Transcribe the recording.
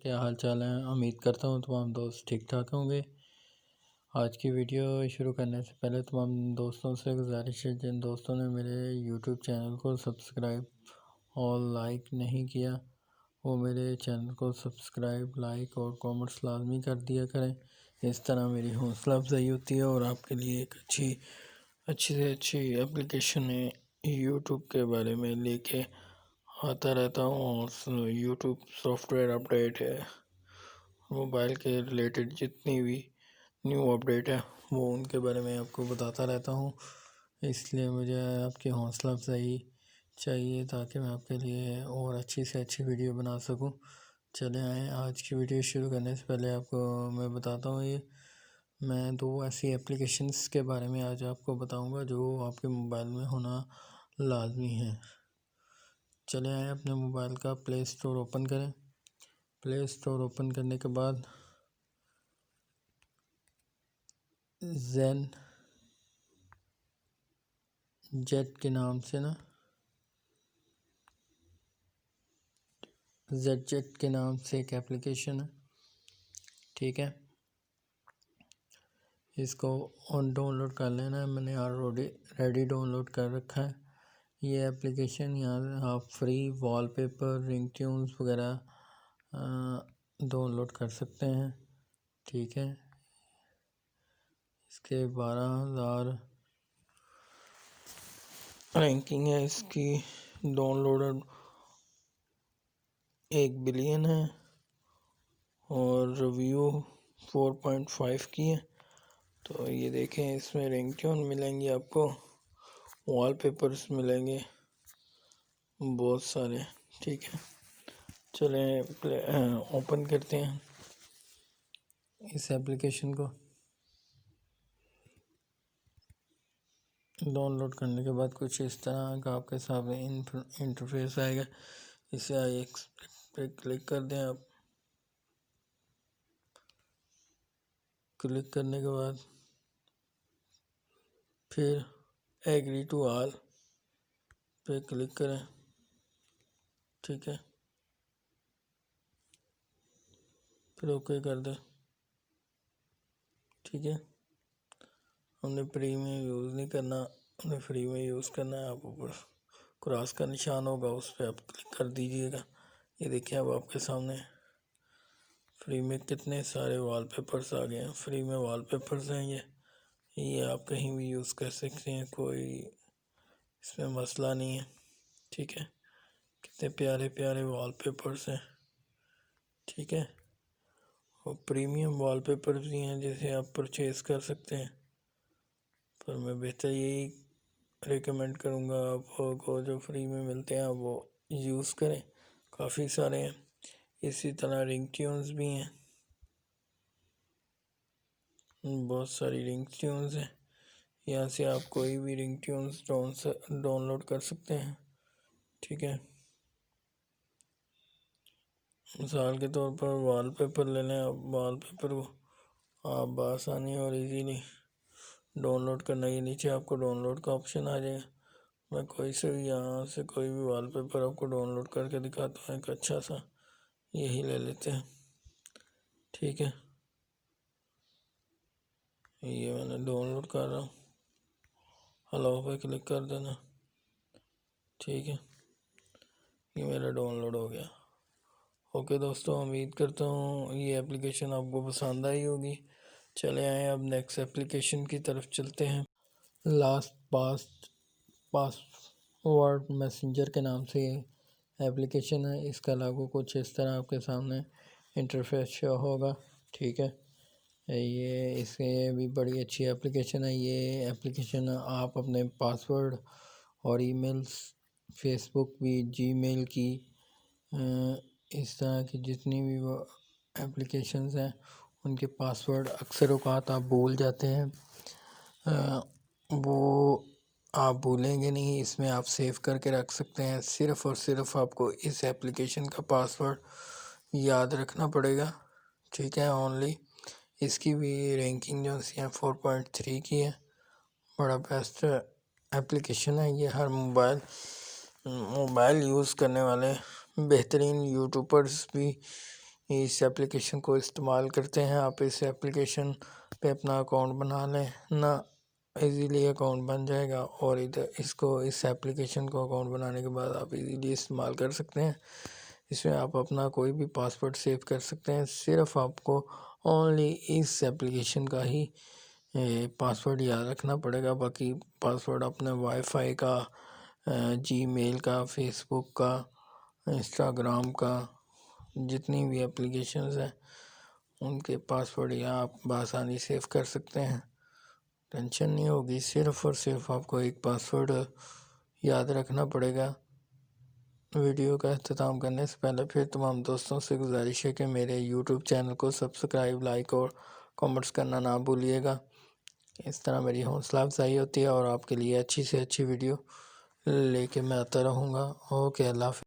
کیا حال چال ہیں؟ امید کرتا ہوں تمام دوست ٹھیک ٹھاک ہوں گے۔ آج کی ویڈیو شروع کرنے سے پہلے تمام دوستوں سے گزارش ہے، جن دوستوں نے میرے یوٹیوب چینل کو سبسکرائب اور لائک نہیں کیا وہ میرے چینل کو سبسکرائب، لائک اور کامنٹس لازمی کر دیا کریں۔ اس طرح میری حوصلہ افزائی ہوتی ہے اور آپ کے لیے ایک اچھی سے اچھی ایپلیکیشن یوٹیوب کے بارے میں لے کے آتا رہتا ہوں، اور یوٹیوب سافٹ ویئر اپڈیٹ ہے، موبائل کے ریلیٹڈ جتنی بھی نیو اپڈیٹ ہے وہ ان کے بارے میں آپ کو بتاتا رہتا ہوں۔ اس لیے مجھے آپ کی حوصلہ افزائی چاہیے تاکہ میں آپ کے لیے اور اچھی سے اچھی ویڈیو بنا سکوں۔ چلیں آئیں، آج کی ویڈیو شروع کرنے سے پہلے آپ کو میں بتاتا ہوں، میں 2 ایسی ایپلیکیشنز کے بارے میں آج آپ کو بتاؤں گا جو آپ کے موبائل میں ہونا لازمی ہے۔ چلیں آئیں، اپنے موبائل کا پلے اسٹور اوپن کریں۔ پلے اسٹور اوپن کرنے کے بعد زین جیٹ کے نام سے زیڈ جیٹ کے نام سے ایک ایپلیکیشن ہے، ٹھیک ہے، اس کو ڈاؤن لوڈ کر لینا ہے۔ میں نے ریڈی ڈاؤن لوڈ کر رکھا ہے یہ ایپلیکیشن۔ یہاں آپ فری وال پیپر، رنگ ٹیونز وغیرہ ڈاؤن لوڈ کر سکتے ہیں، ٹھیک ہے۔ اس کے 12,000 رینکنگ ہے، اس کی ڈاؤن لوڈ 1 بلین ہے اور ریویو 4.5 کی ہے۔ تو یہ دیکھیں، اس میں رنگ ٹیون ملیں گی آپ کو، وال پیپرز ملیں گے بہت سارے، ٹھیک ہے۔ چلیں اوپن کرتے ہیں اس ایپلیکیشن کو۔ ڈاؤن لوڈ کرنے کے بعد کچھ اس طرح کا آپ کے سامنے انٹرفیس آئے گا، اسے ایکسپیکٹ پہ کلک کر دیں آپ۔ کلک کرنے کے بعد پھر ایگری ٹو آل پہ کلک کریں، ٹھیک ہے، پھر اوکے کر دیں، ٹھیک ہے۔ ہم نے فری میں یوز نہیں کرنا، ہم نے فری میں یوز کرنا ہے۔ آپ اوپر کراس کا نشان ہوگا، اس پہ آپ کلک کر دیجئے گا۔ یہ دیکھیں اب آپ کے سامنے فری میں کتنے سارے وال پیپرز آ گئے ہیں۔ فری میں وال پیپرز ہیں یہ آپ کہیں بھی یوز کر سکتے ہیں، کوئی اس میں مسئلہ نہیں ہے، ٹھیک ہے۔ کتنے پیارے پیارے وال پیپرز ہیں، ٹھیک ہے۔ اور پریمیم وال پیپرز بھی ہیں جسے آپ پرچیز کر سکتے ہیں، پر میں بہتر یہی ریکمینڈ کروں گا آپ کو جو فری میں ملتے ہیں وہ یوز کریں، کافی سارے ہیں۔ اسی طرح رنگ ٹیونز بھی ہیں، بہت ساری رنگ ٹیونز ہیں، یہاں سے آپ کوئی بھی رنگ ٹیونز ڈاؤن لوڈ کر سکتے ہیں، ٹھیک ہے۔ مثال کے طور پر وال پیپر لے لیں، آپ وال پیپر کو آپ بآسانی اور ایزیلی ڈاؤن لوڈ کرنا، یہ نیچے آپ کو ڈاؤن لوڈ کا آپشن آ جائے گا۔ میں کوئی سے بھی یہاں سے کوئی بھی وال پیپر آپ کو ڈاؤن لوڈ کر کے دکھاتا ہوں، ایک اچھا سا یہی لے لیتے ہیں، ٹھیک ہے۔ یہ میں نے ڈاؤن لوڈ کر رہا ہوں، الاؤ پہ کلک کر دینا، ٹھیک ہے۔ یہ میرا ڈاؤن لوڈ ہو گیا۔ اوکے دوستو، امید کرتا ہوں یہ ایپلیکیشن آپ کو پسند آئی ہوگی۔ چلے آئیں اب نیکسٹ ایپلیکیشن کی طرف چلتے ہیں۔ لاسٹ پاس ورڈ میسنجر کے نام سے یہ ایپلیکیشن ہے، اس کا لاگو کچھ اس طرح آپ کے سامنے انٹرفیس شو ہوگا، ٹھیک ہے۔ اس سے بھی بڑی اچھی ایپلیکیشن ہے۔ یہ ایپلیکیشن آپ اپنے پاسورڈ اور ای میلز، فیس بک بھی، جی میل کی، اس طرح کی جتنی بھی وہ ایپلیکیشنز ہیں ان کے پاسورڈ اکثر اوقات آپ بھول جاتے ہیں، وہ آپ بھولیں گے نہیں، اس میں آپ سیو کر کے رکھ سکتے ہیں۔ صرف اور صرف آپ کو اس ایپلیکیشن کا پاسورڈ یاد رکھنا پڑے گا، ٹھیک ہے، اونلی۔ اس کی بھی رینکنگ جو ہے 4.3 کی ہے، بڑا بیسٹ ایپلیکیشن ہے یہ۔ ہر موبائل یوز کرنے والے بہترین یوٹیوبرز بھی اس ایپلیکیشن کو استعمال کرتے ہیں، آپ اس ایپلیکیشن پہ اپنا اکاؤنٹ بنا لیں نا، ایزیلی اکاؤنٹ بن جائے گا، اور اس ایپلیکیشن کو اکاؤنٹ بنانے کے بعد آپ ایزیلی استعمال کر سکتے ہیں۔ اس میں آپ اپنا کوئی بھی پاسورڈ سیو کر سکتے ہیں، صرف آپ کو اونلی اس ایپلیکیشن کا ہی پاسورڈ یاد رکھنا پڑے گا، باقی پاسورڈ اپنے وائی فائی کا، جی میل کا، فیس بک کا، انسٹاگرام کا، جتنی بھی اپلیکیشنز ہیں ان کے پاسورڈ یہاں آپ بآسانی سیو کر سکتے ہیں، ٹینشن نہیں ہوگی، صرف اور صرف آپ کو ایک پاسورڈ یاد رکھنا پڑے گا۔ ویڈیو کا اختتام کرنے سے پہلے پھر تمام دوستوں سے گزارش ہے کہ میرے یوٹیوب چینل کو سبسکرائب، لائک اور کامنٹس کرنا نہ بھولیے گا، اس طرح میری حوصلہ افزائی ہوتی ہے اور آپ کے لیے اچھی سے اچھی ویڈیو لے کے میں آتا رہوں گا۔ اوکے، اللہ حافظ۔